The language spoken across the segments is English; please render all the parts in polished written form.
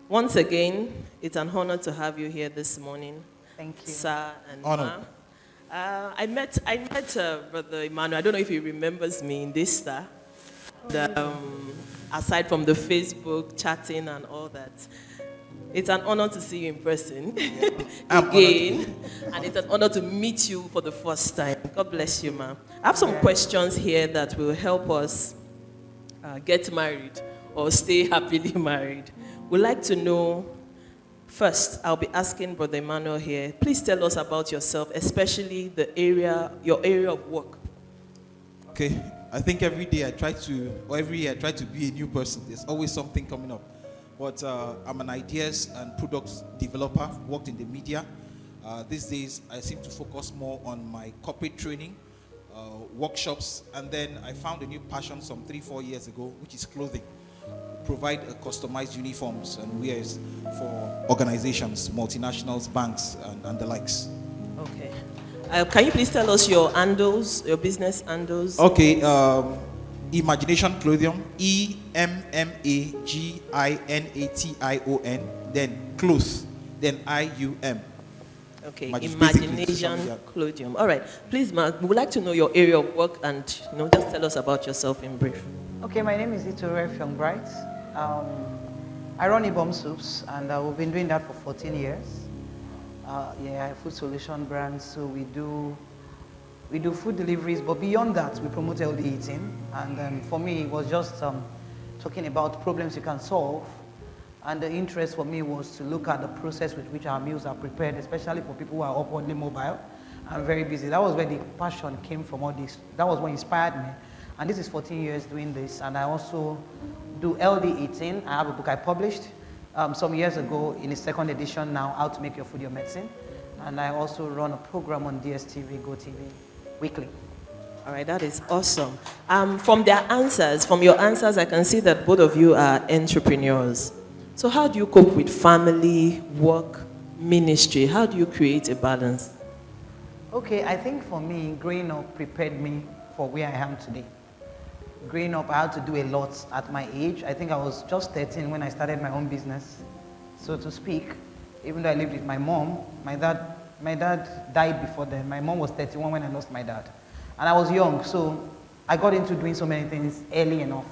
Once again, it's an honor to have you here this morning, Thank you. sir and Honor. ma. I met Brother Emmanuel. I don't know if he remembers me in this star. Aside from the Facebook chatting and all that, it's an honor to see you in person again, and it's an honor to meet you for the first time. God bless you, ma'am. I have some questions here that will help us get married or stay happily married. We'd like to know, first, I'll be asking Brother Emmanuel here, please tell us about yourself, especially your area of work. Okay, I think every year I try to be a new person. There's always something coming up. But I'm an ideas and products developer, worked in the media. These days, I seem to focus more on my corporate training, workshops, and then I found a new passion some 3-4 years ago, which is clothing. Provide customized uniforms and wears for organizations, multinationals, banks, and the likes. Okay. Can you please tell us your handles, your business handles? Okay, Imagination Clothing, EMMAGINATION, then clothes, then IUM. Okay, Basically Imagination Clothing. All right, please, Mark, we would like to know your area of work and just tell us about yourself in brief. Okay, my name is Itoro from Bright. I run Ibom Soups, and we've been doing that for 14 years. Food solution brand, so we do food deliveries, but beyond that, we promote healthy eating. And for me, it was just talking about problems you can solve. And the interest for me was to look at the process with which our meals are prepared, especially for people who are upwardly mobile and very busy. That was where the passion came from all this. That was what inspired me. And this is 14 years doing this. And I also do healthy eating. I have a book I published some years ago in its second edition now, How to Make Your Food Your Medicine. And I also run a program on DSTV, GoTV, weekly. All right, that is awesome. From your answers, I can see that both of you are entrepreneurs. So how do you cope with family, work, ministry? How do you create a balance? Okay, I think for me, growing up prepared me for where I am today. Growing up, I had to do a lot at my age. I think I was just 13 when I started my own business, so to speak. Even though I lived with my mom, my dad died before then. My mom was 31 when I lost my dad. And I was young, so I got into doing so many things early enough.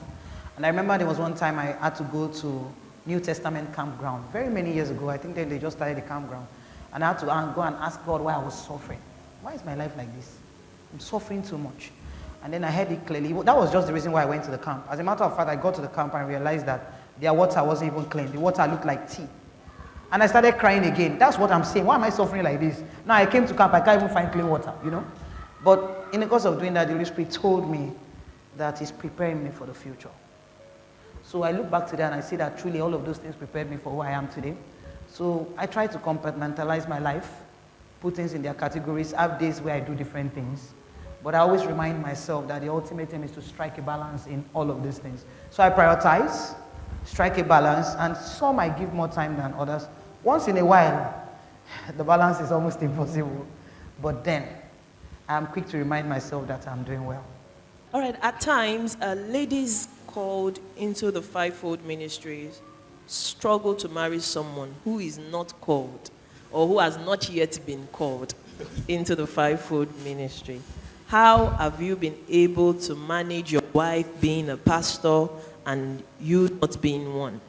And I remember there was one time I had to go to New Testament campground, very many years ago. I think they just started the campground. And I had to go and ask God why I was suffering. Why is my life like this? I'm suffering too much. And then I heard it clearly. That was just the reason why I went to the camp. As a matter of fact, I got to the camp and realized that their water wasn't even clean. The water looked like tea. And I started crying again. That's what I'm saying. Why am I suffering like this? Now I came to camp, I can't even find clean water, But in the course of doing that, the Holy Spirit told me that He's preparing me for the future. So I look back to that and I see that truly all of those things prepared me for who I am today. So I try to compartmentalize my life, put things in their categories, have days where I do different things. But I always remind myself that the ultimate aim is to strike a balance in all of these things. So I prioritize, strike a balance, and some I give more time than others. Once in a while, the balance is almost impossible. But then, I'm quick to remind myself that I'm doing well. All right, at times, ladies called into the fivefold ministries struggle to marry someone who is not called or who has not yet been called into the fivefold ministry. How have you been able to manage your wife being a pastor and you not being one?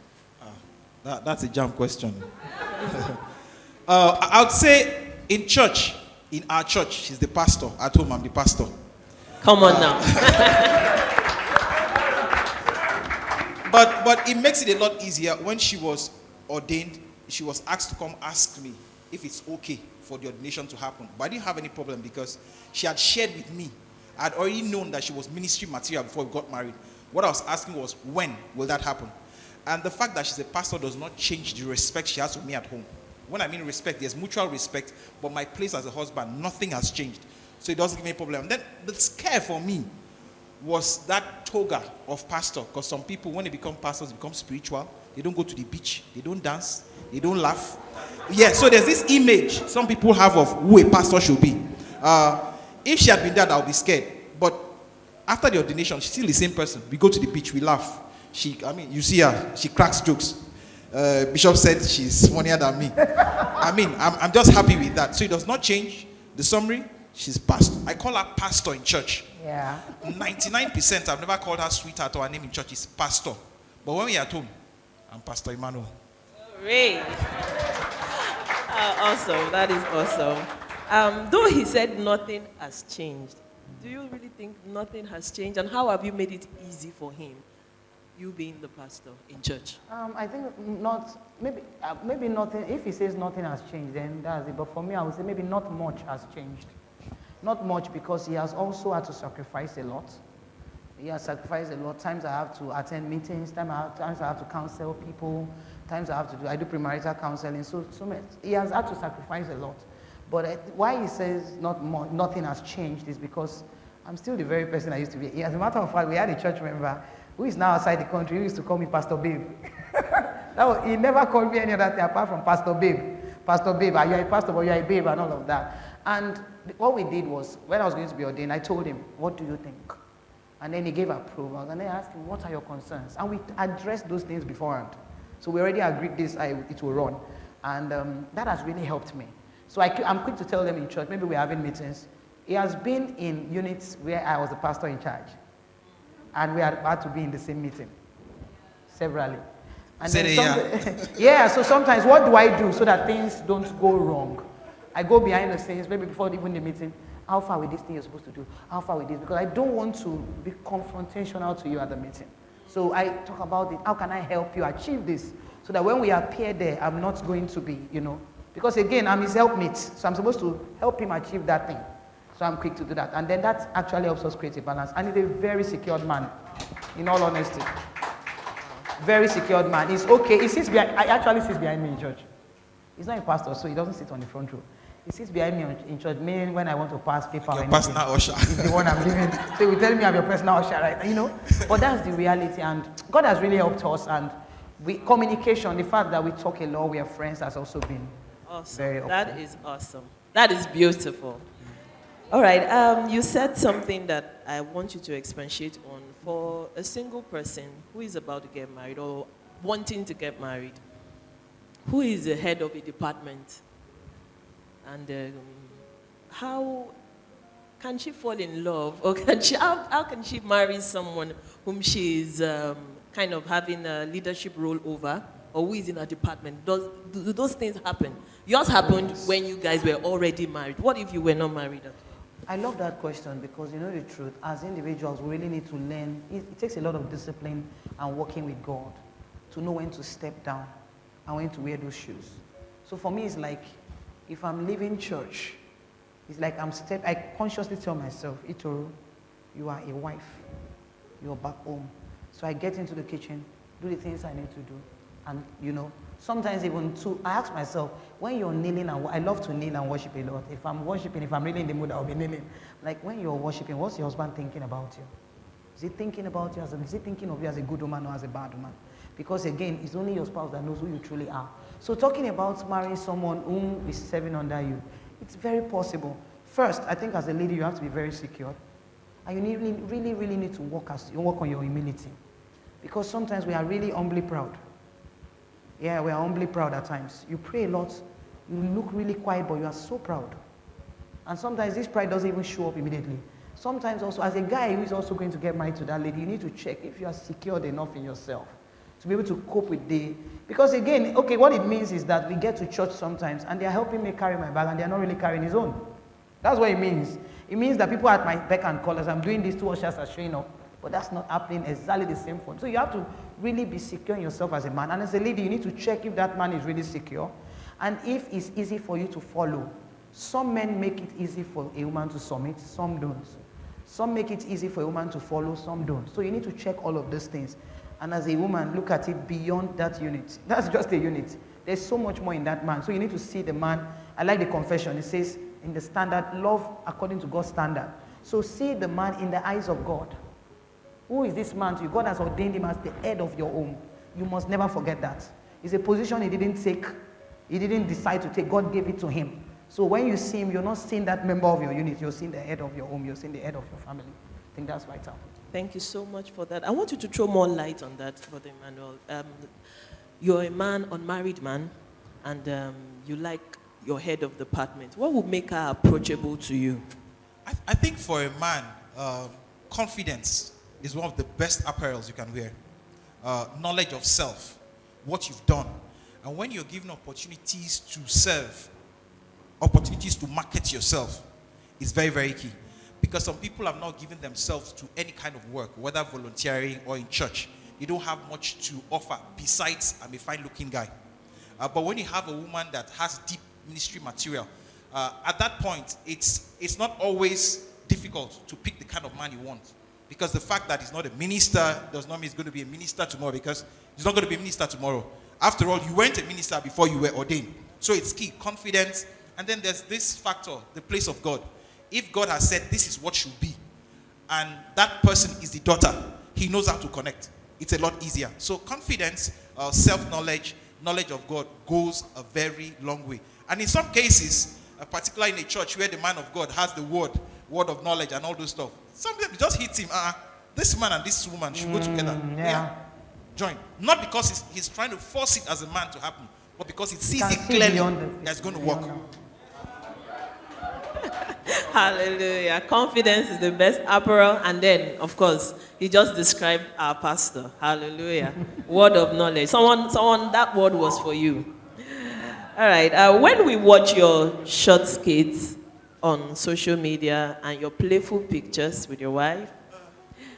That's a jam question. I would say in our church, she's the pastor. At home, I'm the pastor. Come on now. But it makes it a lot easier. When she was ordained, she was asked to come ask me if it's okay for the ordination to happen. But I didn't have any problem because she had shared with me. I had already known that she was ministry material before we got married. What I was asking was, when will that happen? And the fact that she's a pastor does not change the respect she has for me at home. When I mean respect, there's mutual respect, but my place as a husband, nothing has changed. So it doesn't give me a problem. And then the scare for me was that toga of pastor, because some people, when they become pastors, become spiritual. They don't go to the beach, they don't dance, they don't laugh. Yeah, so there's this image some people have of who a pastor should be. If she had been that, I would be scared. But after the ordination, she's still the same person. We go to the beach, we laugh. You see her, she cracks jokes. Bishop said she's funnier than me. I mean, I'm just happy with that. So it does not change. The summary, she's pastor. I call her pastor in church. Yeah. 99% I've never called her sweetheart or her name in church is pastor. But when we're at home, I'm Pastor Emmanuel. Great. Awesome. That is awesome. Though he said nothing has changed, do you really think nothing has changed? And how have you made it easy for him, you being the pastor in church? I think not, maybe nothing, if he says nothing has changed, then that's it. But for me, I would say maybe not much has changed. Not much because he has also had to sacrifice a lot. He has sacrificed a lot. Times I have to attend meetings, times I have to counsel people, times I do premarital counseling. So much. He has had to sacrifice a lot. But why he says nothing has changed is because I'm still the very person I used to be. As a matter of fact, we had a church member who is now outside the country, who used to call me Pastor Babe. He never called me any other thing apart from Pastor Babe. Pastor Babe, you're a pastor, but you're a babe and all of that. And what we did was, when I was going to be ordained, I told him, what do you think? And then he gave approval. And then I asked him, what are your concerns? And we addressed those things beforehand. So we already agreed it will run. And that has really helped me. So I'm quick to tell them in church, maybe we're having meetings. He has been in units where I was the pastor in charge. And we had to be in the same meeting, severally. And then yeah, so sometimes what do I do so that things don't go wrong? I go behind the scenes, maybe before even the meeting, how far with this thing you're supposed to do? How far with this? Because I don't want to be confrontational to you at the meeting. So I talk about it. How can I help you achieve this? So that when we appear there, I'm not going to be, because again, I'm his helpmate. So I'm supposed to help him achieve that thing. So I'm quick to do that. And then that actually helps us create a balance. And he's a very secured man, in all honesty. Very secured man. He's okay. He actually sits behind me in church. He's not a pastor, so he doesn't sit on the front row. He sits behind me in church, meaning when I want to pass paper. Your personal usher. He's the one I'm giving. So he will tell me I'm your personal usher, right? But that's the reality. And God has really helped us. And communication, the fact that we talk a lot, we are friends, has also been awesome. Very helpful. That is awesome. That is beautiful. All right. You said something that I want you to expatiate on. For a single person who is about to get married or wanting to get married, who is the head of a department? And how can she fall in love? Or how can she marry someone whom she is kind of having a leadership role over, or who is in a department? Do those things happen? Yours happened when you guys were already married. What if you were not married? I love that question because the truth, as individuals, we really need to learn. It takes a lot of discipline and working with God to know when to step down and when to wear those shoes. So for me, it's like, if I'm leaving church, it's like I consciously tell myself, Itoro, you are a wife. You're back home. So I get into the kitchen, do the things I need to do. And, sometimes even I ask myself, when you're kneeling, I love to kneel and worship a lot. If I'm worshiping, if I'm really in the mood, I'll be kneeling. Like, when you're worshiping, what's your husband thinking about you? Is he thinking about you is he thinking of you as a good woman or as a bad woman? Because again, it's only your spouse that knows who you truly are. So talking about marrying someone whom is serving under you, it's very possible. First, I think as a lady, you have to be very secure. And you really, really need to work on your humility. Because sometimes we are really humbly proud. Yeah, we are humbly proud at times. You pray a lot, you look really quiet, but you are so proud. And sometimes this pride doesn't even show up immediately. Sometimes also, as a guy who is also going to get married to that lady, you need to check if you are secured enough in yourself to be able to cope with because again, okay, what it means is that we get to church sometimes and they are helping me carry my bag and they are not really carrying his own. That's what it means. It means that people at my beck and call, as I'm doing these 2 ushers are showing up, but that's not happening exactly the same for him. So you have to really be secure in yourself as a man. And as a lady, you need to check if that man is really secure and if it's easy for you to follow. Some men make it easy for a woman to submit, some don't. Some make it easy for a woman to follow, some don't. So you need to check all of these things. And as a woman, look at it beyond that unit. That's just a unit. There's so much more in that man. So you need to see the man. I like the confession. It says, in the standard, love according to God's standard. So see the man in the eyes of God. Who is this man to you? God has ordained him as the head of your home. You must never forget that. It's a position he didn't take. He didn't decide to take. God gave it to him. So when you see him, you're not seeing that member of your unit. You're seeing the head of your home. You're seeing the head of your family. I think that's vital. Thank you so much for that. I want you to throw more light on that, Brother Emmanuel. you're a man, unmarried man, and you like your head of department. What would make her approachable to you? I think for a man, confidence is one of the best apparels you can wear. Knowledge of self, what you've done. And when you're given opportunities to serve, opportunities to market yourself, is very, very key. Because some people have not given themselves to any kind of work, whether volunteering or in church. They don't have much to offer besides I'm a fine-looking guy. But when you have a woman that has deep ministry material, at that point, it's not always difficult to pick the kind of man you want. Because the fact that he's not a minister does not mean he's going to be a minister tomorrow, because he's not going to be a minister tomorrow. After all, you weren't a minister before you were ordained. So it's key, confidence. And then there's this factor, the place of God. If God has said this is what should be, and that person is the daughter, he knows how to connect. It's a lot easier. So confidence, self-knowledge, knowledge of God goes a very long way. And in some cases, particularly in a church where the man of God has the word of knowledge and all those stuff, sometimes it just hits him. This man and this woman should go together. Yeah. Join. Not because he's trying to force it as a man to happen, but because he sees it clearly that's going to work. Hallelujah. Confidence is the best apparel. And then, of course, he just described our pastor. Hallelujah. Word of knowledge. Someone, that word was for you. All right. When we watch your short skits on social media and your playful pictures with your wife,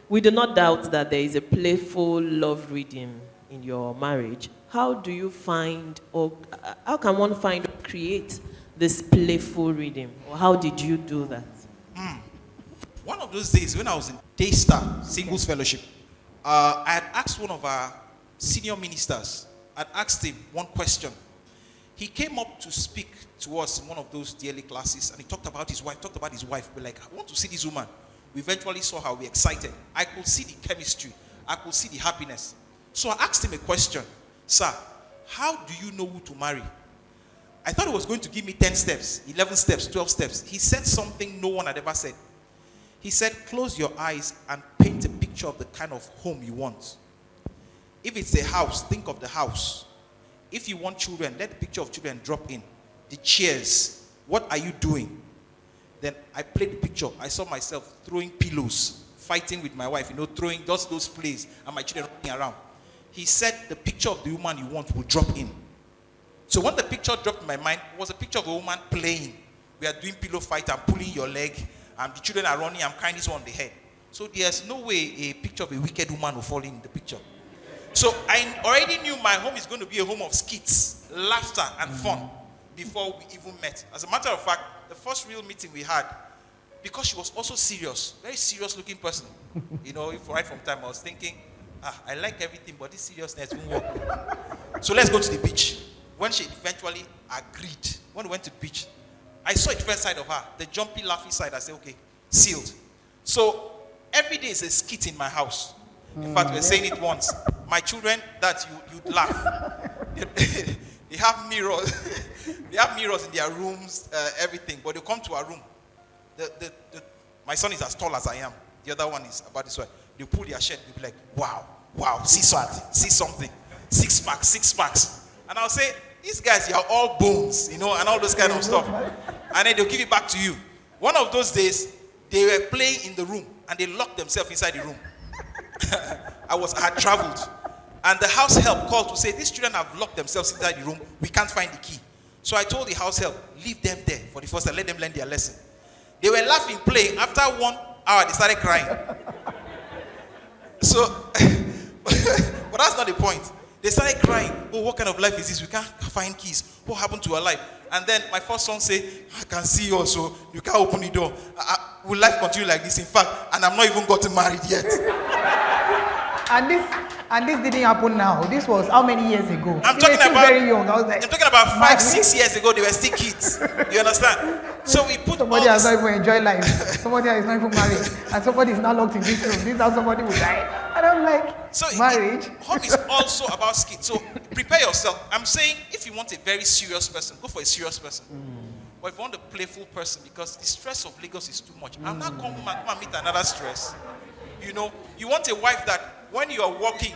we do not doubt that there is a playful love reading in your marriage. How do you find, or how can one find or create this playful reading? Or how did you do that? One of those days when I was in Daystar Singles Fellowship, I had asked one of our senior ministers, I'd asked him one question. He came up to speak to us in one of those daily classes, and he talked about his wife. We're like, I want to see this woman. We eventually saw her. We're excited. I could see the chemistry. I could see the happiness. So I asked him a question. Sir, how do you know who to marry? I thought he was going to give me 10 steps, 11 steps, 12 steps. He said something no one had ever said. He said, close your eyes and paint a picture of the kind of home you want. If it's a house, think of the house. If you want children, let the picture of children drop in. The chairs, what are you doing? Then I played the picture. I saw myself throwing pillows, fighting with my wife, throwing just those plays, and my children running around. He said the picture of the woman you want will drop in. So when the picture dropped in my mind, it was a picture of a woman playing. We are doing pillow fight. I'm pulling your leg. And the children are running. I'm carrying this one on the head. So there's no way a picture of a wicked woman will fall in the picture. So I already knew my home is going to be a home of skits, laughter, and fun before we even met. As a matter of fact, the first real meeting we had, because she was also serious, very serious looking person. Right from time I was thinking, I like everything, but this seriousness won't work. So let's go to the beach. When she eventually agreed, when we went to the beach, I saw a different side of her, the jumpy, laughing side. I said, okay, sealed. So every day is a skit in my house. In fact, we were saying it once. My children, that you'd laugh. They have mirrors. They have mirrors in their rooms, everything. But they come to our room. My son is as tall as I am. The other one is about this way. They pull their shirt. They'll be like, wow, see something. Six packs. And I'll say, these guys, you're all bones, and all those kind of stuff. And then they'll give it back to you. One of those days, they were playing in the room, and they locked themselves inside the room. I had traveled. And the house help called to say, these children have locked themselves inside the room. We can't find the key. So I told the house help, leave them there for the first time. Let them learn their lesson. They were laughing, playing. After 1 hour, they started crying. So, but that's not the point. They started crying. Oh, what kind of life is this? We can't find keys. What happened to our life? And then my first son said, I can see you also. You can't open the door. Will life continue like this? In fact, and I'm not even gotten married yet. And this didn't happen now. This was how many years ago? I'm talking about very young. I was like, I'm talking about 5-6 years ago. They were still kids. You understand? So we put somebody has not even enjoyed life. Somebody is not even married, and somebody is now locked in this room. This is how somebody will die. And I'm like, so marriage. Home is also about skits. So prepare yourself. I'm saying if you want a very serious person, go for a serious person. But if you want a playful person, because the stress of Lagos is too much, I'm not come and meet another stress. You want a wife that when you are walking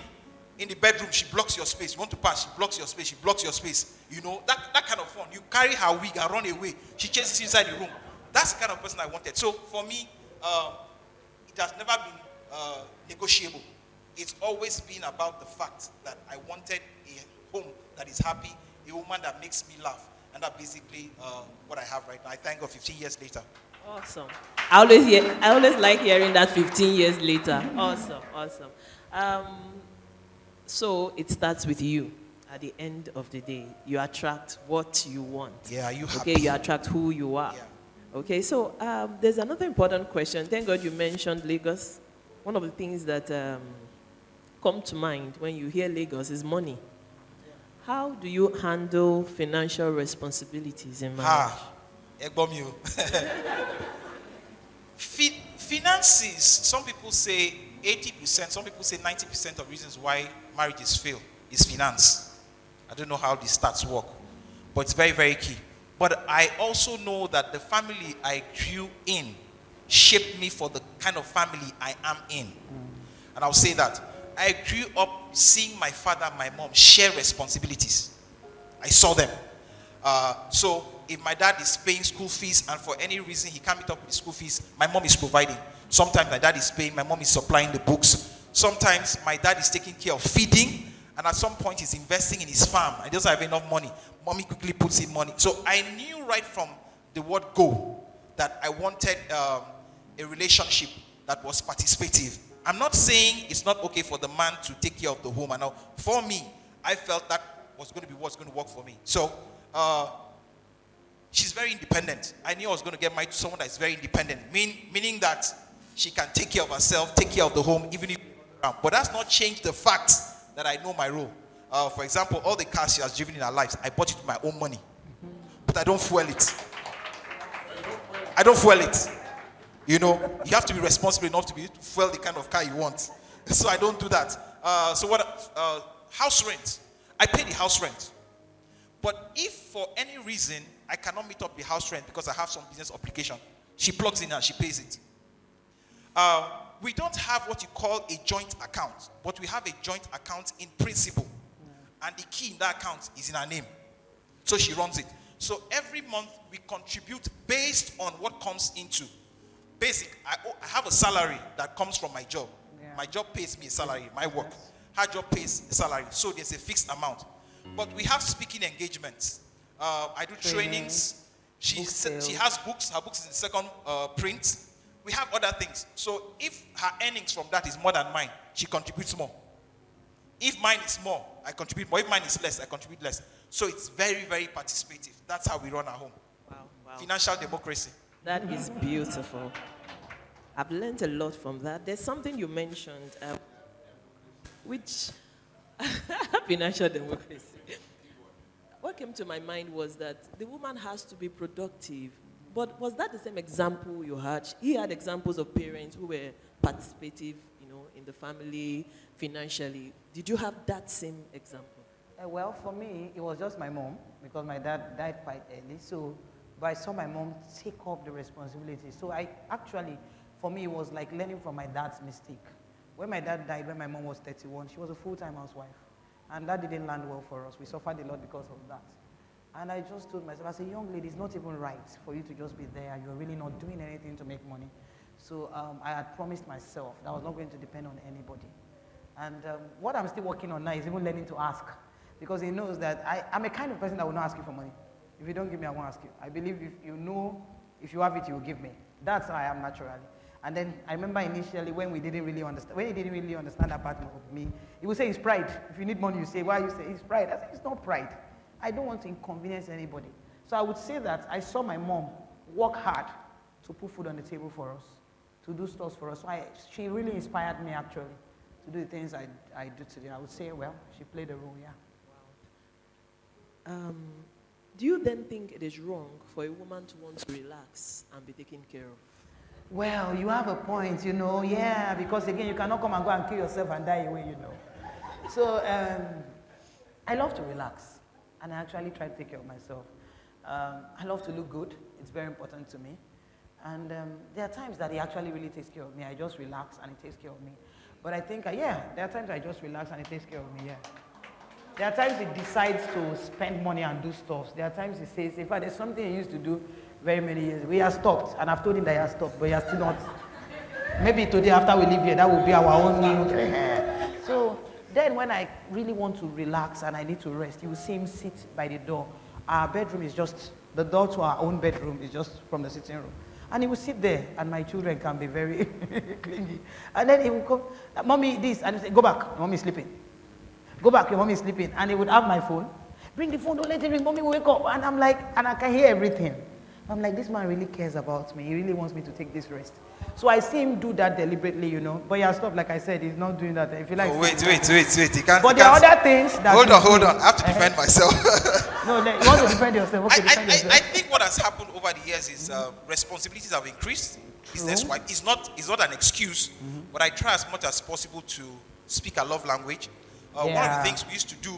In the bedroom, she blocks your space. You want to pass, she blocks your space. She blocks your space. You know, that kind of fun. You carry her wig and run away. She chases you inside the room. That's the kind of person I wanted. So for me, it has never been negotiable. It's always been about the fact that I wanted a home that is happy, a woman that makes me laugh. And that's basically what I have right now. I thank God 15 years later. Awesome. I always like hearing that 15 years later. Awesome. So it starts with you. At the end of the day, you attract what you want. Yeah, you happy? Okay, you attract who you are. Yeah. Okay, so there's another important question. Thank God you mentioned Lagos. One of the things that come to mind when you hear Lagos is money. How do you handle financial responsibilities in marriage? Finances, some people say 80%, some people say 90% of reasons why marriages fail is finance. I don't know how these stats work, but it's very, very key. But I also know that the family I grew in shaped me for the kind of family I am in. And I'll say that. I grew up seeing my father and my mom share responsibilities. I saw them. So if my dad is paying school fees and for any reason he can't meet up with the school fees, my mom is providing. Sometimes my dad is paying, my mom is supplying the books. Sometimes my dad is taking care of feeding, and at some point he's investing in his farm. I doesn't have enough money. Mommy quickly puts in money. So I knew right from the word go that I wanted a relationship that was participative. I'm not saying it's not okay for the man to take care of the home. And now, for me, I felt that was going to be what's going to work for me. So she's very independent. I knew I was going to get married to someone that is very independent, meaning that she can take care of herself, take care of the home, even if around. But that's not changed the fact that I know my role. For example, all the cars she has driven in her life, I bought it with my own money. But I don't fuel it. You know, you have to be responsible enough to fuel the kind of car you want. So I don't do that. House rent. I pay the house rent. But if for any reason I cannot meet up the house rent because I have some business obligation, she plugs in and she pays it. We don't have what you call a joint account, but we have a joint account in principle. And the key in that account is in her name. So she runs it. So every month we contribute based on what comes into. Basic, I have a salary that comes from my job. Yeah. My job pays me a salary, my work. Yes. Her job pays a salary. So there's a fixed amount. But we have speaking engagements. I do trainings. She has books. Her books is in second print. We have other things. So if her earnings from that is more than mine, she contributes more. If mine is more, I contribute more. If mine is less, I contribute less. So it's very, very participative. That's how we run our home. Wow. Financial democracy. That is beautiful. I've learned a lot from that. There's something you mentioned, which financial democracy. What came to my mind was that the woman has to be productive. But was that the same example you had? He had examples of parents who were participative, in the family, financially. Did you have that same example? Well, for me, it was just my mom, because my dad died quite early. But I saw my mom take up the responsibility. So for me, it was like learning from my dad's mistake. When my dad died, when my mom was 31, she was a full-time housewife. And that didn't land well for us. We suffered a lot because of that. And I just told myself, as a young lady, it's not even right for you to just be there. You're really not doing anything to make money. So I had promised myself that I was not going to depend on anybody. And what I'm still working on now is even learning to ask. Because he knows that I'm a kind of person that will not ask you for money. If you don't give me, I won't ask you. I believe if you have it, you will give me. That's how I am naturally. And then I remember initially when he didn't really understand that part of me, he would say it's pride. If you need money, you say, why you say it's pride? I say it's not pride. I don't want to inconvenience anybody. So I would say that I saw my mom work hard to put food on the table for us, to do stuff for us. So she really inspired me actually to do the things I do today. I would say, well, she played a role, yeah. Wow. Do you then think it is wrong for a woman to want to relax and be taken care of? Well, you have a point, yeah, because again, you cannot come and go and kill yourself and die away, So I love to relax, and I actually try to take care of myself. I love to look good. It's very important to me. And there are times that he actually really takes care of me. I just relax and he takes care of me. But I think, there are times I just relax and it takes care of me, yeah. There are times it decides to spend money and do stuff. There are times it says, in fact, there's something he used to do very many years. We have stopped, and I've told him that he has stopped, but he has still not. Maybe today after we leave here, that will be our own new. So then when I really want to relax and I need to rest, you will see him sit by the door. Our bedroom is just, the door to our own bedroom is just from the sitting room. And he will sit there, and my children can be very clingy. And then he will come, Mommy, this, and he will say, go back, your mommy is sleeping. Go back, your mommy is sleeping. And he would have my phone. Bring the phone, don't let it ring, mommy will wake up. And I'm like, and I can hear everything. I'm like, this man really cares about me. He really wants me to take this rest. So I see him do that deliberately, you know. But yeah, stop, like I said, he's not doing that. If you like, wait. He can't. But there are other things that. Hold on. I have to defend myself. No, you want to defend yourself. Okay, defend yourself. I think what has happened over the years is responsibilities have increased. Business-wise, it's not an excuse, but I try as much as possible to speak a love language. One of the things we used to do,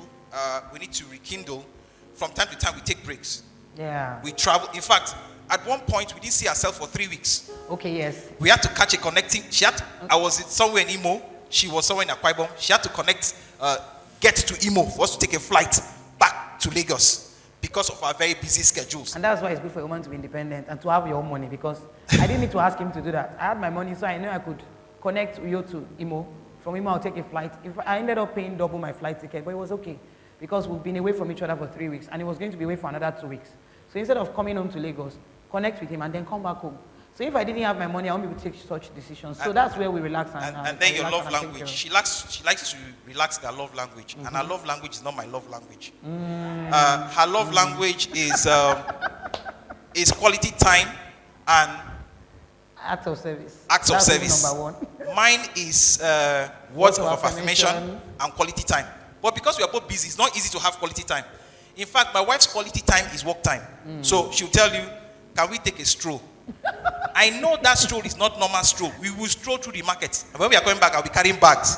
we need to rekindle. From time to time, we take breaks. Yeah. We travel. In fact, at one point, we didn't see ourselves for 3 weeks. Okay, yes. We had to catch a connecting. I was somewhere in Imo. She was somewhere in Akwa Ibom. She had to connect, get to Imo for us to take a flight back to Lagos because of our very busy schedules. And that's why it's good for a woman to be independent and to have your own money, because I didn't need to ask him to do that. I had my money, so I knew I could connect you to Imo. From Imo, I'll take a flight. I ended up paying double my flight ticket, but it was okay because we've been away from each other for 3 weeks, and he was going to be away for another 2 weeks. So instead of coming home to Lagos, connect with him and then come back home. So if I didn't have my money, I won't be able to take such decisions. So that's where we relax and then your love language. She likes to relax their love language, and her love language is not my love language. Her love language is quality time and acts of service. Acts of service. Number one. Mine is words of affirmation and quality time. But because we are both busy, it's not easy to have quality time. In fact, my wife's quality time is work time. So she'll tell you, can we take a stroll? I know that stroll is not normal stroll. We will stroll through the market. And when we are going back, I'll be carrying bags.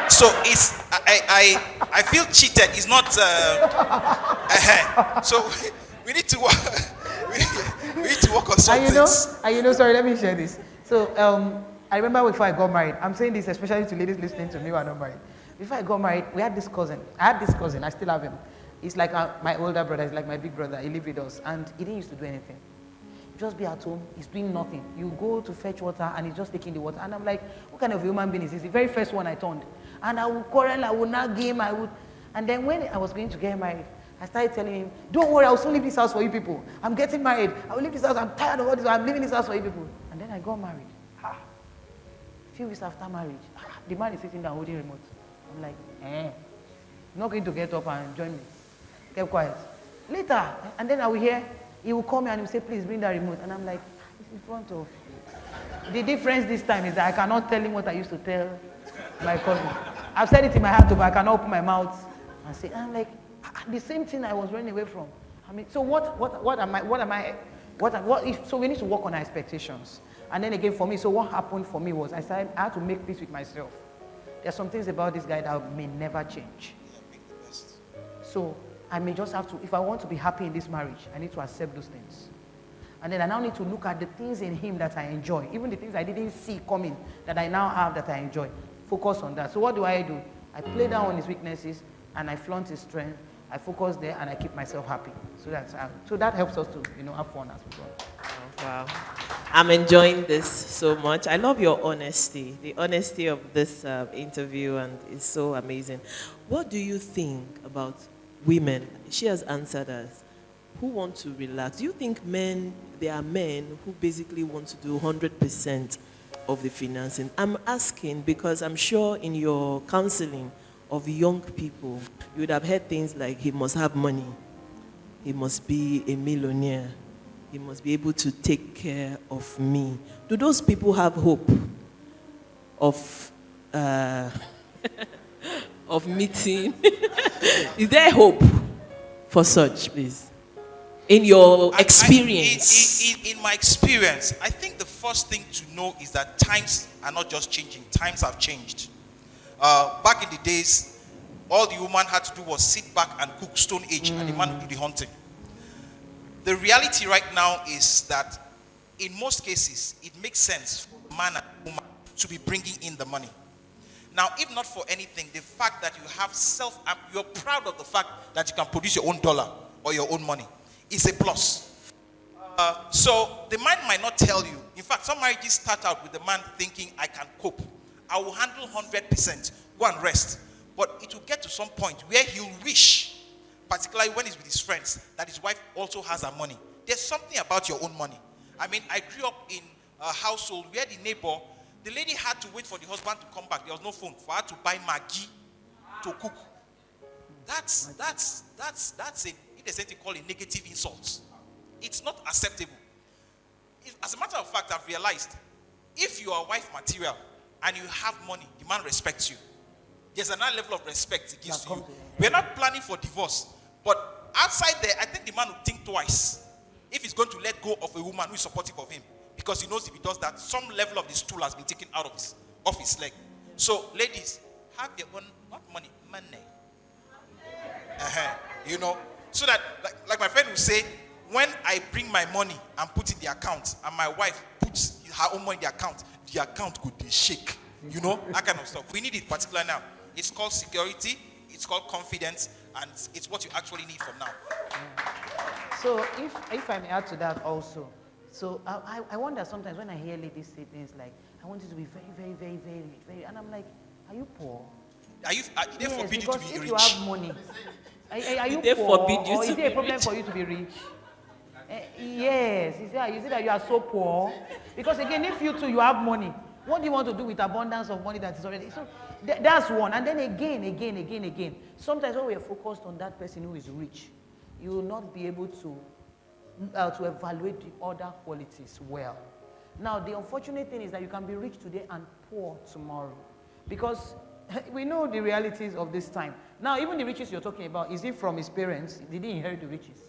So it's I feel cheated. It's not so we need to work. We need to work on some things. Sorry, let me share this. So I remember before I got married, I'm saying this especially to ladies listening to me who are not married. Before I got married, we had this cousin. I had this cousin. I still have him. He's like my older brother. He's like my big brother. He lived with us, and he didn't used to do anything. Just be at home. He's doing nothing. You go to fetch water, and he's just taking the water. And I'm like, what kind of human being is this? The very first one I turned, and I would quarrel. I would not game. And then when I was going to get married, I started telling him, "Don't worry, I will soon leave this house for you people. I'm getting married. I will leave this house. I'm tired of all this. I'm leaving this house for you people." And then I got married. A few weeks after marriage, the man is sitting down holding remote. I'm like, you're not going to get up and join me. Kept quiet. Later, and then I will hear, he will call me and he will say, "Please bring that remote." And I'm like, it's in front of. The difference this time is that I cannot tell him what I used to tell my cousin. I've said it in my heart, but I cannot open my mouth and say, I'm like, the same thing I was running away from. I mean, so so we need to work on our expectations. And then again, for me, so what happened for me was I had to make peace with myself. There are some things about this guy that may never change. Yeah, make the best. So I may just have to, if I want to be happy in this marriage, I need to accept those things. And then I now need to look at the things in him that I enjoy, even the things I didn't see coming, that I now have that I enjoy. Focus on that. So what do? I play down on his weaknesses, and I flaunt his strength. I focus there, and I keep myself happy. So that helps us to, have fun as we go. Oh, wow. I'm enjoying this so much. I love your honesty. The honesty of this interview, and it's so amazing. What do you think about women? She has answered us. Who want to relax? Do you think there are men who basically want to do 100% of the financing? I'm asking because I'm sure in your counseling of young people, you would have heard things like, he must have money, he must be a millionaire, he must be able to take care of me. Do those people have hope of of meeting? Is there hope for such, please? In your experience? In my experience, I think the first thing to know is that times are not just changing. Times have changed. Back in the days, all the woman had to do was sit back and cook, stone age, and the man would do the hunting. The reality right now is that in most cases, it makes sense for man and woman to be bringing in the money. Now, if not for anything, the fact that you have you're proud of the fact that you can produce your own dollar or your own money is a plus. So the man might not tell you. In fact, some marriages start out with the man thinking, I can cope. I will handle 100%. Go and rest. But it will get to some point where he'll wish, particularly when he's with his friends, that his wife also has her money. There's something about your own money. I mean, I grew up in a household where the lady had to wait for the husband to come back. There was no phone for her to buy Maggi to cook. That's if there's anything called a negative insult. It's not acceptable. As a matter of fact, I've realized if you are wife material and you have money, the man respects you. There's another level of respect he gives to you. We're not planning for divorce, but outside there, I think the man will think twice if he's going to let go of a woman who is supportive of him, because he knows if he does that, some level of the stool has been taken out of his leg. So, ladies, have your own, not money. You know, so that, like my friend will say, when I bring my money and put in the account, and my wife puts her own money in the account could shake. You know, that kind of stuff. We need it particularly now. It's called security, it's called confidence, and it's what you actually need from now. So if I may add to that also, so I wonder sometimes when I hear ladies say things like, I want you to be very, very, very, very rich, very, and I'm like, are you poor? They forbid you to be if rich? You have money, are you They poor, forbid you or to is there a be problem rich? for you to be rich? Yes, you see that you are so poor? Because again, if you have money, what do you want to do with abundance of money that is already? So that's one. And then again. Sometimes when we are focused on that person who is rich, you will not be able to evaluate the other qualities well. Now, the unfortunate thing is that you can be rich today and poor tomorrow. Because we know the realities of this time. Now, even the riches you're talking about, is it from his parents? Did he inherit the riches?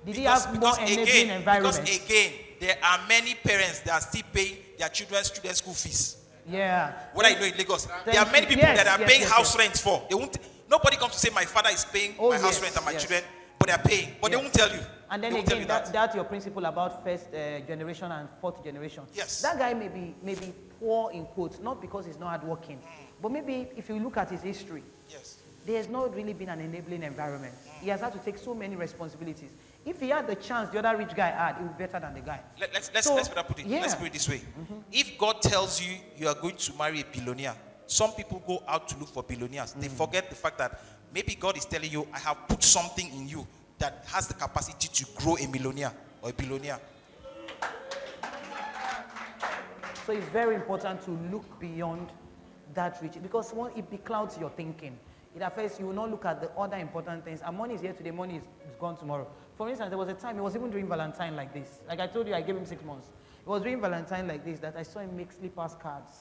Did he have more enabling environment? Because again, there are many parents that are still paying their children's school fees. Yeah. What I know in Lagos, there are many people that are paying house rent for. They won't. Nobody comes to say my father is paying my house rent and my children, but they are paying. But they won't tell you. And then again, that's your principle about first generation and fourth generation. Yes. That guy may be poor in quotes, not because he's not hardworking, but maybe if you look at his history, yes, there has not really been an enabling environment. He has had to take so many responsibilities. If he had the chance the other rich guy had, it would be better than the guy. Let's put it this way. Mm-hmm. If God tells you you are going to marry a billionaire, some people go out to look for billionaires. They forget the fact that maybe God is telling you, I have put something in you that has the capacity to grow a millionaire or a billionaire. So it's very important to look beyond that rich, because it beclouds your thinking. It affects you will not look at the other important things. And money is here today, money is gone tomorrow. For instance, there was a time, he was even doing Valentine like this. Like I told you, I gave him 6 months. He was doing Valentine like this, that I saw him make slippers cards.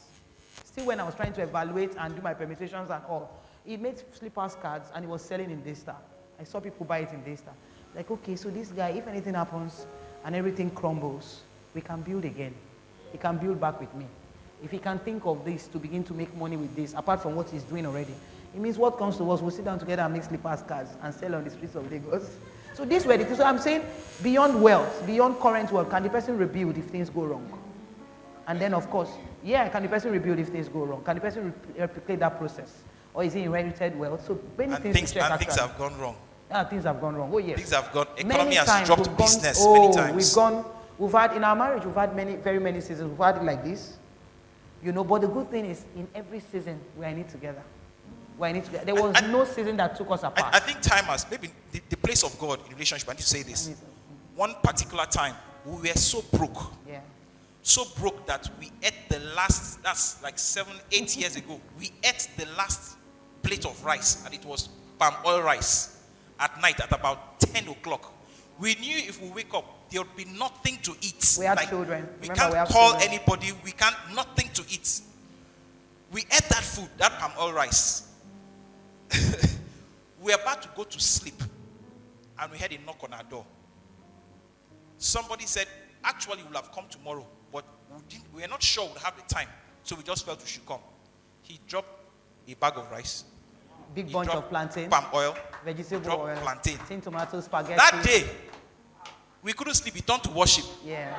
Still when I was trying to evaluate and do my permutations and all, he made slippers cards and he was selling in Daystar. I saw people buy it in Daystar. Like, okay, so this guy, if anything happens and everything crumbles, we can build again. He can build back with me. If he can think of this to begin to make money with this, apart from what he's doing already, it means what comes to us, we'll sit down together and make slippers cards and sell on the streets of Lagos. So this way, so I'm saying beyond wealth, beyond current wealth, can the person rebuild if things go wrong? And then of course, can the person rebuild if things go wrong? Can the person replicate that process? Or is he inherited wealth? So many things to check. Things have gone wrong. Things have gone wrong. Oh yes. Things have gone. Many Economy has times dropped business many times. We've had in our marriage, we've had very many seasons. We've had it like this. You know, but the good thing is in every season we are in it together. There was no season that took us apart. I think time has, maybe the place of God in relationship, I need to say this. One particular time, we were so broke. Yeah. So broke that we ate the last, that's like 7-8 years ago, we ate the last plate of rice, and it was palm oil rice at night at about 10 o'clock. We knew if we wake up, there would be nothing to eat. We have children. We can't call anybody, nothing to eat. We ate that food, that palm oil rice. We're about to go to sleep, and we had a knock on our door. Somebody said, actually, we'll have come tomorrow, but we were not sure we'd have the time, so we just felt we should come. He dropped a bag of rice. Big bunch of plantain. Palm oil. Vegetable oil. Plantain. Tin tomato, spaghetti. That day, we couldn't sleep. We turned to worship. Yeah.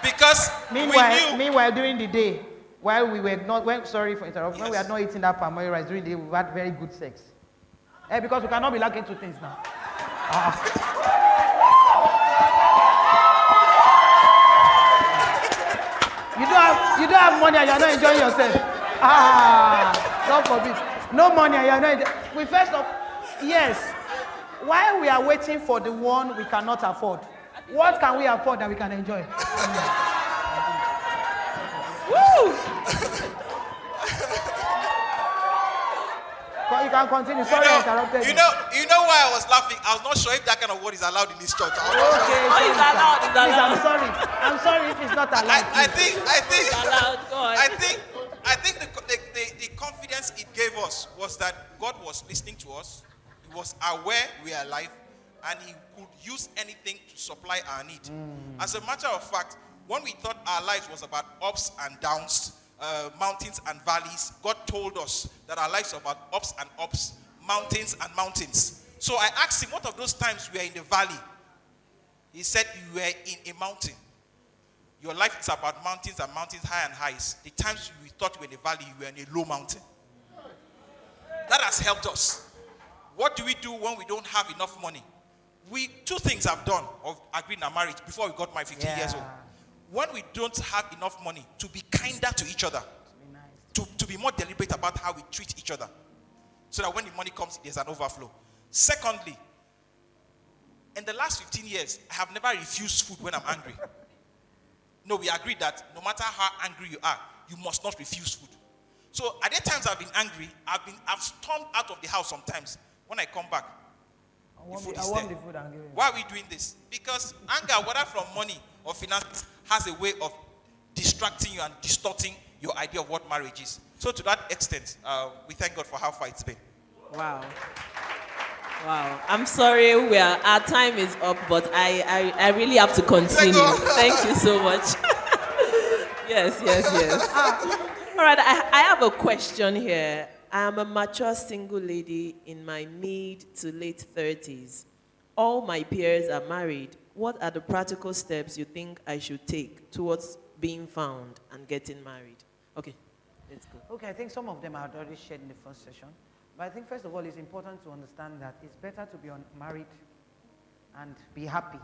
Because meanwhile, during the day, while we were not, sorry for interrupting, when we Yes. are not eating that palm oil rice during the day, we had very good sex. Because we cannot be lacking two things now. You don't have money and you are not enjoying yourself. God forbid. No money and you are not enjoying. We first of, yes. While we are waiting for the one we cannot afford, what can we afford that we can enjoy? Woo! You can continue. Sorry, I interrupted you know why I was laughing? I was not sure if that kind of word is allowed in this church. Okay, It's allowed. It's please, allowed. I'm sorry if it's not allowed. I think It's allowed. Go on. I think the confidence it gave us was that God was listening to us. He was aware we are alive, and He could use anything to supply our need. As a matter of fact, when we thought our lives was about ups and downs, mountains and valleys, God told us that our lives are about ups and ups, mountains and mountains. So I asked Him, what of those times we are in the valley? He said, you were in a mountain. Your life is about mountains and mountains, high and highs. The times we thought you were in the valley, you were in a low mountain. That has helped us. What do we do when we don't have enough money? Two things I've done of agreeing our marriage before we got married 15 years old. When we don't have enough money, to be kinder to each other, to be more deliberate about how we treat each other, so that when the money comes, there's an overflow. Secondly, in the last 15 years, I have never refused food when I'm angry. No, we agreed that no matter how angry you are, you must not refuse food. So at the times I've been angry, I've stormed out of the house sometimes. When I come back, the food is there. Why are we doing this? Because anger, whether from money or finance, has a way of distracting you and distorting your idea of what marriage is. So to that extent, we thank God for how far it's been. Wow. I'm sorry, our time is up, but I really have to continue. Thank you so much. Yes. All right, I have a question here. I am a mature single lady in my mid to late 30s. All my peers are married. What are the practical steps you think I should take towards being found and getting married? Okay, let's go. Okay, I think some of them I had already shared in the first session. But I think first of all, it's important to understand that it's better to be unmarried and be happy.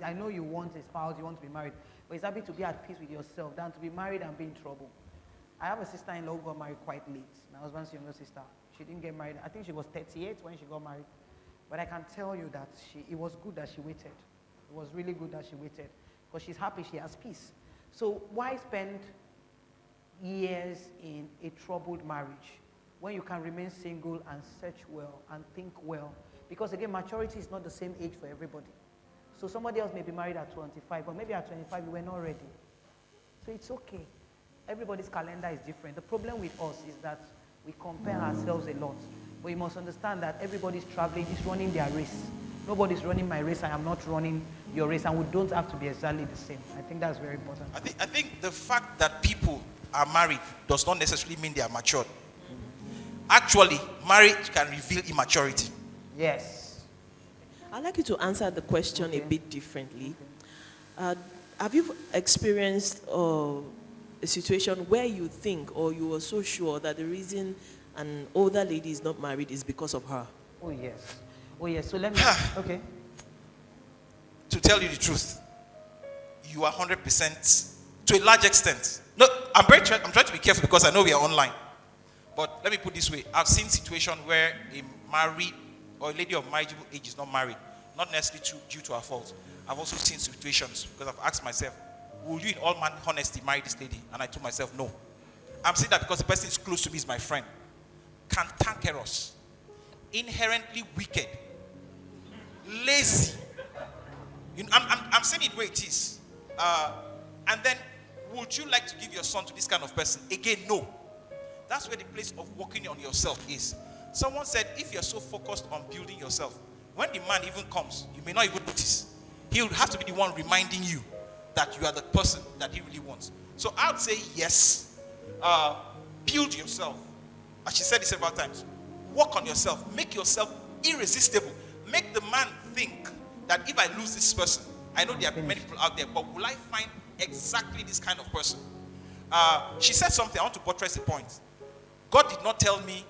I know you want a spouse, you want to be married, but it's happy to be at peace with yourself than to be married and be in trouble. I have a sister-in-law who got married quite late. My husband's younger sister. She didn't get married. I think she was 38 when she got married. But I can tell you that it was good that she waited. It was really good that she waited. Because she's happy, she has peace. So why spend years in a troubled marriage when you can remain single and search well and think well? Because again, maturity is not the same age for everybody. So somebody else may be married at 25, but maybe at 25 you were not ready. So it's okay. Everybody's calendar is different. The problem with us is that we compare ourselves a lot. But you must understand that everybody's traveling, is running their race. Nobody's running my race, I am not running your race, and we don't have to be exactly the same. I think that's very important. I think the fact that people are married does not necessarily mean they are matured. Actually, marriage can reveal immaturity. Yes. I'd like you to answer the question a bit differently. Have you experienced a situation where you think or you were so sure that the reason an older lady is not married is because of her? Oh, yes. So let me, okay. To tell you the truth, you are 100% to a large extent. No, I'm trying to be careful because I know we are online. But let me put it this way. I've seen situations where a married or a lady of marriageable age is not married, not necessarily due to her fault. I've also seen situations because I've asked myself, will you in all man honesty marry this lady? And I told myself, no. I'm saying that because the person is close to me, is my friend. Cantankerous, inherently wicked, lazy. I'm saying it where it is. And then, would you like to give your son to this kind of person? Again, no. That's where the place of working on yourself is. Someone said, if you're so focused on building yourself, when the man even comes, you may not even notice. He would have to be the one reminding you that you are the person that he really wants. So I would say yes. Build yourself. As she said it several times. Work on yourself. Make yourself irresistible. Make the man think that if I lose this person, I know there are many people out there, but will I find exactly this kind of person? She said something. I want to buttress the point. God did not tell me,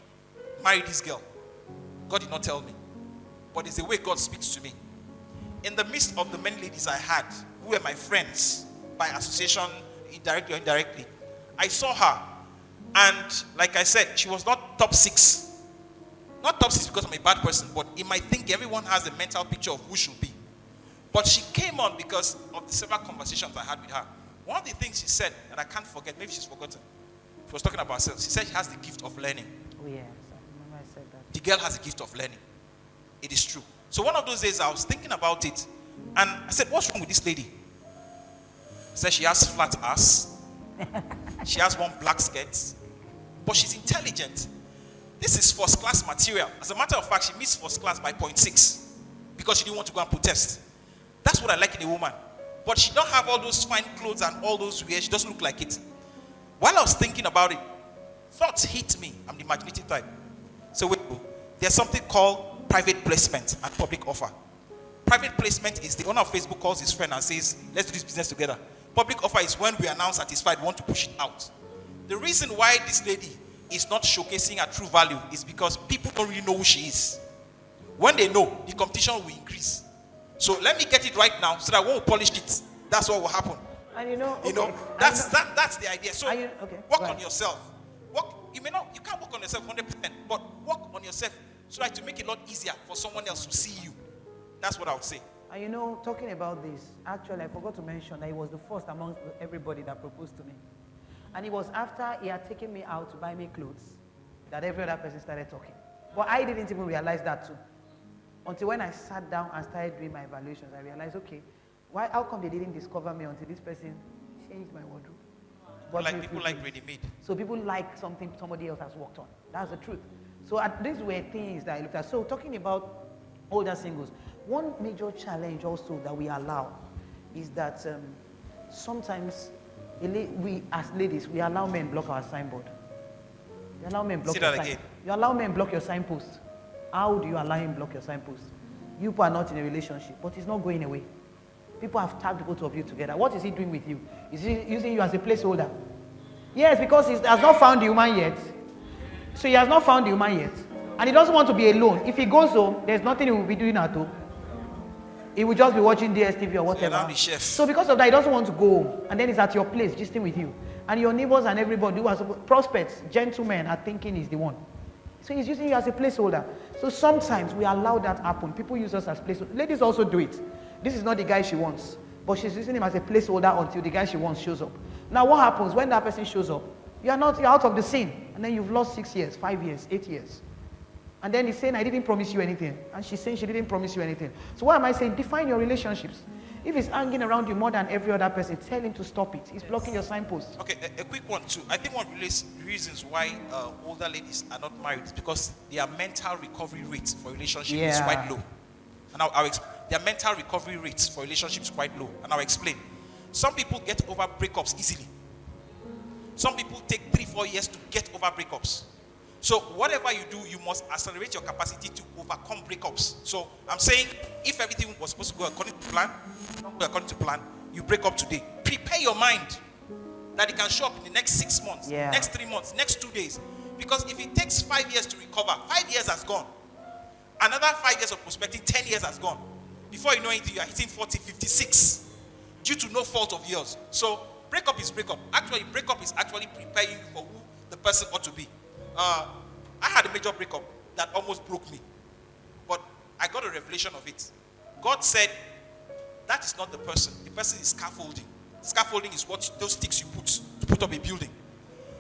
marry this girl. God did not tell me. But it's the way God speaks to me. In the midst of the many ladies I had, who were my friends, by association, indirectly or indirectly, I saw her. And like I said, she was not top 6. Not top 6 because I'm a bad person, but in my thinking, everyone has a mental picture of who she'll be. But she came on because of the several conversations I had with her. One of the things she said that I can't forget, maybe she's forgotten. She was talking about herself. She said she has the gift of learning. Oh, yes. I remember I said that. The girl has the gift of learning. It is true. So one of those days I was thinking about it, and I said, what's wrong with this lady? She said she has flat ass. She has one black skirt. But she's intelligent. This is first class material. As a matter of fact, she missed first class by 0.6 because she didn't want to go and protest. That's what I like in a woman. But she don't have all those fine clothes and all those wear. She doesn't look like it. While I was thinking about it, thoughts hit me. I'm the imaginative type. So wait, there's something called private placement and public offer. Private placement is the owner of Facebook calls his friend and says, let's do this business together. Public offer is when we announce satisfied, we want to push it out. The reason why this lady is not showcasing her true value is because people don't really know who she is. When they know, the competition will increase. So let me get it right now so that when we polish it, that's what will happen. And you know, that's the idea. So work on yourself. You can't work on yourself 100%, but work on yourself so that to make it a lot easier for someone else to see you. That's what I would say. And you know, talking about this, actually I forgot to mention that he was the first among everybody that proposed to me. And it was after he had taken me out to buy me clothes that every other person started talking. But I didn't even realize that too. Until when I sat down and started doing my evaluations, I realized, okay, how come they didn't discover me until this person changed my wardrobe? People like ready-made. So people like something somebody else has worked on. That's the truth. So these were things that I looked at. So talking about older singles, one major challenge also that we allow is that sometimes we as ladies, we allow men block our signboard. You allow men block your sign. You allow men block your signpost. How do you allow him block your signpost? You are not in a relationship, but it's not going away. People have tagged both of you together. What is he doing with you? Is he using you as a placeholder? Yes, because he has not found the woman yet. So he has not found the woman yet. And he doesn't want to be alone. If he goes home, there's nothing he will be doing at home. He will just be watching DSTV or whatever. So because of that, he doesn't want to go home. And then he's at your place, gisting with you. And your neighbors and everybody who are prospects, gentlemen, are thinking he's the one. So he's using you as a placeholder. So sometimes we allow that happen. People use us as placeholders. Ladies also do it. This is not the guy she wants. But she's using him as a placeholder until the guy she wants shows up. Now what happens when that person shows up? You're out of the scene. And then you've lost 6 years, 5 years, 8 years. And then he's saying, I didn't promise you anything. And she's saying she didn't promise you anything. So what am I saying? Define your relationships. If he's hanging around you more than every other person, tell him to stop it. He's blocking your signposts. Okay, a quick one too. I think one of the reasons why older ladies are not married is because their mental recovery rate for relationship is quite low. And their mental recovery rates for relationships is quite low. And I'll explain. Some people get over breakups easily. Some people take 3-4 years to get over breakups. So whatever you do, you must accelerate your capacity to overcome breakups. So I'm saying, if everything was supposed to go according to plan, not go according to plan, you break up today. Prepare your mind that it can show up in the next 6 months, next 3 months, next 2 days. Because if it takes 5 years to recover, 5 years has gone. Another 5 years of prospecting, 10 years has gone. Before you know it, you are hitting 40, 56 due to no fault of yours. So breakup is breakup. Actually, breakup is actually preparing you for who the person ought to be. I had a major breakup that almost broke me. But I got a revelation of it. God said, that is not the person. The person is scaffolding. Scaffolding is what those sticks you put to put up a building.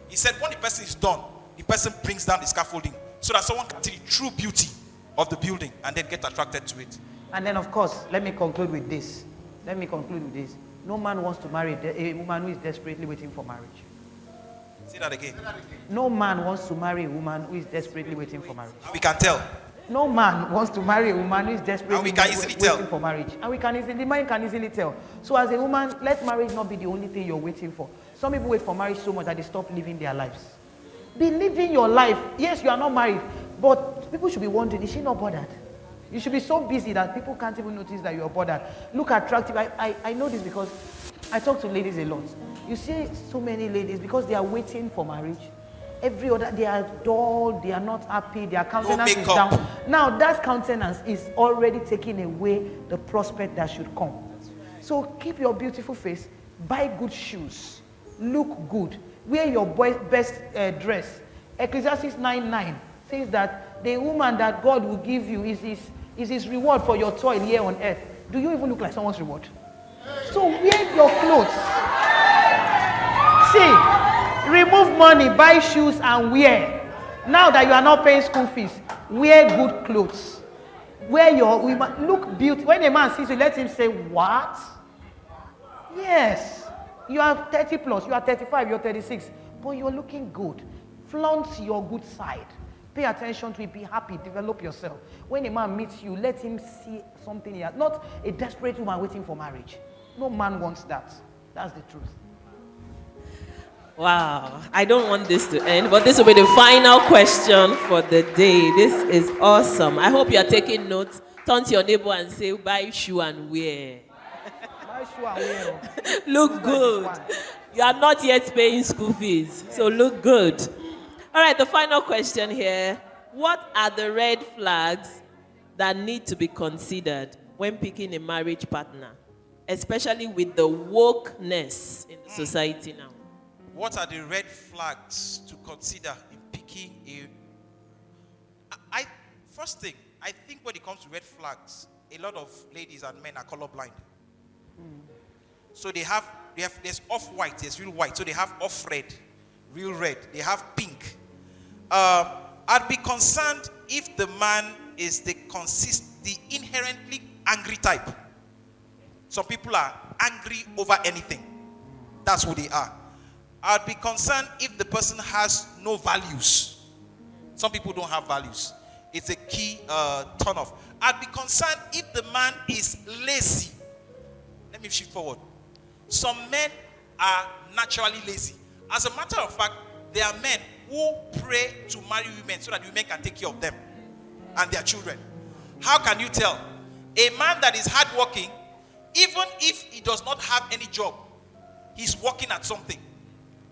He said, when the person is done, the person brings down the scaffolding so that someone can see the true beauty of the building and then get attracted to it. And then, of course, let me conclude with this. No man wants to marry a woman who is desperately waiting for marriage. Say that again. No man wants to marry a woman who is desperately waiting for marriage. And we can tell. No man wants to marry a woman who is desperately waiting for marriage. And the man can easily tell. So as a woman, let marriage not be the only thing you're waiting for. Some people wait for marriage so much that they stop living their lives. Be living your life. Yes, you are not married, but people should be wondering, is she not bothered? You should be so busy that people can't even notice that you are bothered. Look attractive. I know this because I talk to ladies a lot. You see so many ladies, because they are waiting for marriage. Every other, they are dull, they are not happy, their countenance is down. Now that countenance is already taking away the prospect that should come. So keep your beautiful face, buy good shoes, look good, wear your best dress. Ecclesiastes 9:9 says that the woman that God will give you is his reward for your toil here on earth. Do you even look like someone's reward? So wear your clothes. See, remove money, buy shoes and wear. Now that you are not paying school fees, wear good clothes. Wear your, look beautiful. When a man sees you, let him say, what? Yes. You are 30 plus, you are 35, you are 36, but you are looking good. Flaunt your good side. Pay attention to it, be happy, develop yourself. When a man meets you, let him see something here. Not a desperate woman waiting for marriage. No man wants that. That's the truth. Wow, I don't want this to end, but this will be the final question for the day. This is awesome. I hope you are taking notes. Turn to your neighbor and say, buy shoe and wear. Buy shoe and wear. Look good. You are not yet paying school fees, so look good. All right, the final question here. What are the red flags that need to be considered when picking a marriage partner, especially with the wokeness in the society now? What are the red flags to consider in picking a... First thing, I think when it comes to red flags, a lot of ladies and men are colorblind. So there's off-white, there's real white. So they have off-red, real red. They have pink. I'd be concerned if the man is the inherently angry type. Some people are angry over anything. That's who they are. I'd be concerned if the person has no values. Some people don't have values. It's a key turn off. I'd be concerned if the man is lazy. Let me shift forward. Some men are naturally lazy. As a matter of fact, there are men who pray to marry women so that women can take care of them and their children. How can you tell? A man that is hardworking, even if he does not have any job, he's working at something.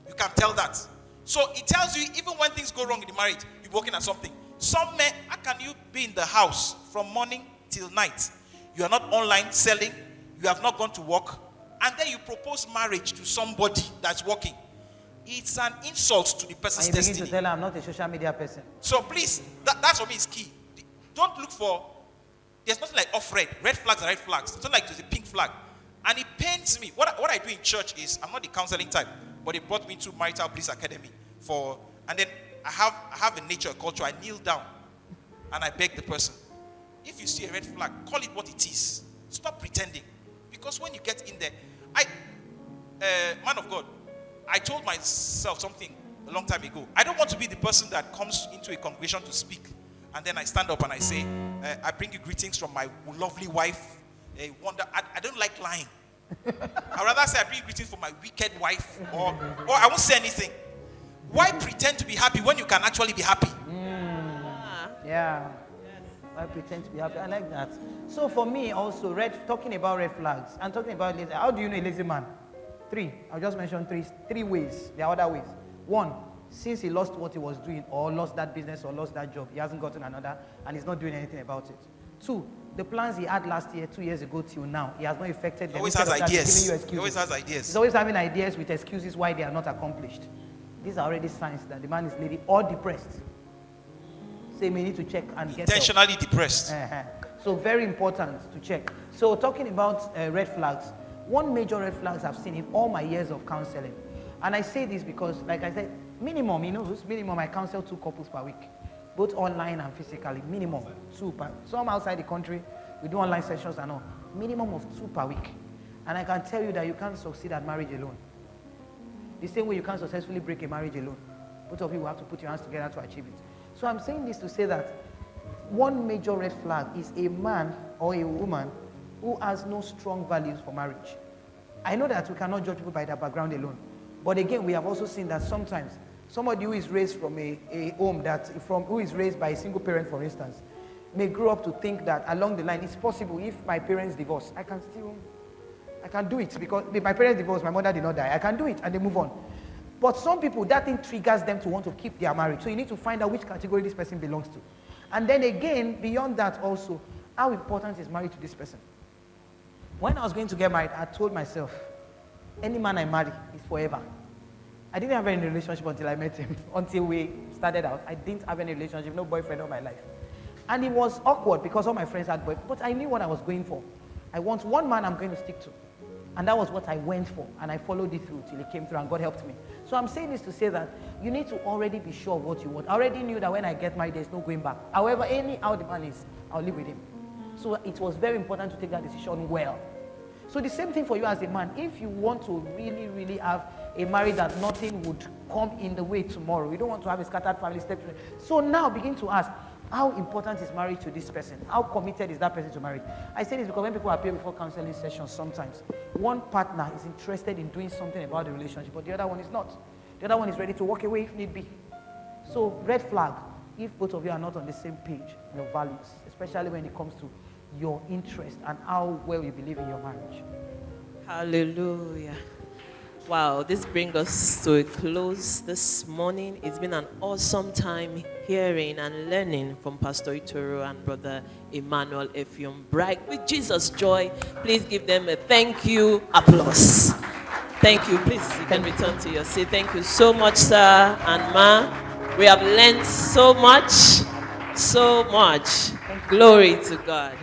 You can tell that. So it tells you, even when things go wrong in the marriage, you're working at something. Some men, how can you be in the house from morning till night? You are not online selling, you have not gone to work, and then you propose marriage to somebody that's working. It's an insult to the person's and you destiny. begin to tell her, I'm not a social media person. So please, that's for me is key. Don't look for, there's nothing like off-red. Red flags are red flags. It's not like there's a pink flag. And it pains me. What I do in church is, I'm not the counseling type, but they brought me to Marital Bliss Academy and then I have a nature, a culture. I kneel down and I beg the person. If you see a red flag, call it what it is. Stop pretending. Because when you get in there, man of God, I told myself something a long time ago. I don't want to be the person that comes into a congregation to speak, and then I stand up and I say, I bring you greetings from my lovely wife. I don't like lying. I'd rather say I bring you greetings from my wicked wife, or I won't say anything. Why pretend to be happy when you can actually be happy? Yeah. I pretend to be happy. I like that. So for me also, talking about red flags and talking about lazy, how do you know a lazy man? 3. I'll just mention three ways. There are other ways. 1, since he lost what he was doing, or lost that business, or lost that job, he hasn't gotten another, and he's not doing anything about it. 2, the plans he had last year, 2 years ago till now, he has not effected them. He always has ideas. He always has ideas. He's always having ideas with excuses why they are not accomplished. These are already signs that the man is lazy or depressed. So you may need to check and get intentionally depressed. So very important to check. So talking about red flags, one major red flags I've seen in all my years of counseling, and I say this because, like I said, minimum, I counsel 2 couples per week, both online and physically. Minimum 2 per. Some outside the country, we do online sessions and all. Minimum of 2 per week, and I can tell you that you can't succeed at marriage alone. The same way you can't successfully break a marriage alone. Both of you will have to put your hands together to achieve it. So I'm saying this to say that one major red flag is a man or a woman who has no strong values for marriage. I know that we cannot judge people by their background alone. But again, we have also seen that sometimes somebody who is raised from a home who is raised by a single parent, for instance, may grow up to think that along the line, it's possible if my parents divorce, I can still I can do it because my parents divorced, my mother did not die. I can do it, and they move on. But some people, that thing triggers them to want to keep their marriage. So you need to find out which category this person belongs to. And then again, beyond that also, how important is marriage to this person? When I was going to get married, I told myself, any man I marry is forever. I didn't have any relationship until I met him. Until we started out, I didn't have any relationship, no boyfriend all my life. And it was awkward because all my friends had boyfriends, but I knew what I was going for. I want one man I'm going to stick to. And that was what I went for, and I followed it through till it came through, and God helped me. So I'm saying this to say that you need to already be sure of what you want. I already knew that when I get married, there's no going back. However, how the man is, I'll live with him. So it was very important to take that decision well. So the same thing for you as a man. If you want to really, really have a marriage that nothing would come in the way tomorrow, you don't want to have a scattered family. So now begin to ask, how important is marriage to this person? How committed is that person to marriage? I say this because when people appear before counseling sessions, sometimes one partner is interested in doing something about the relationship, but the other one is not. The other one is ready to walk away if need be. So red flag, if both of you are not on the same page, your values, especially when it comes to your interest and how well you believe in your marriage. Hallelujah. Wow, this brings us to a close this morning. It's been an awesome time hearing and learning from Pastor Itoro and Brother Emmanuel Bright with Jesus Joy. Please give them a thank you applause. Thank you. Please, you can return to your seat. Thank you so much, sir and ma. We have learned so much, so much. Glory to God.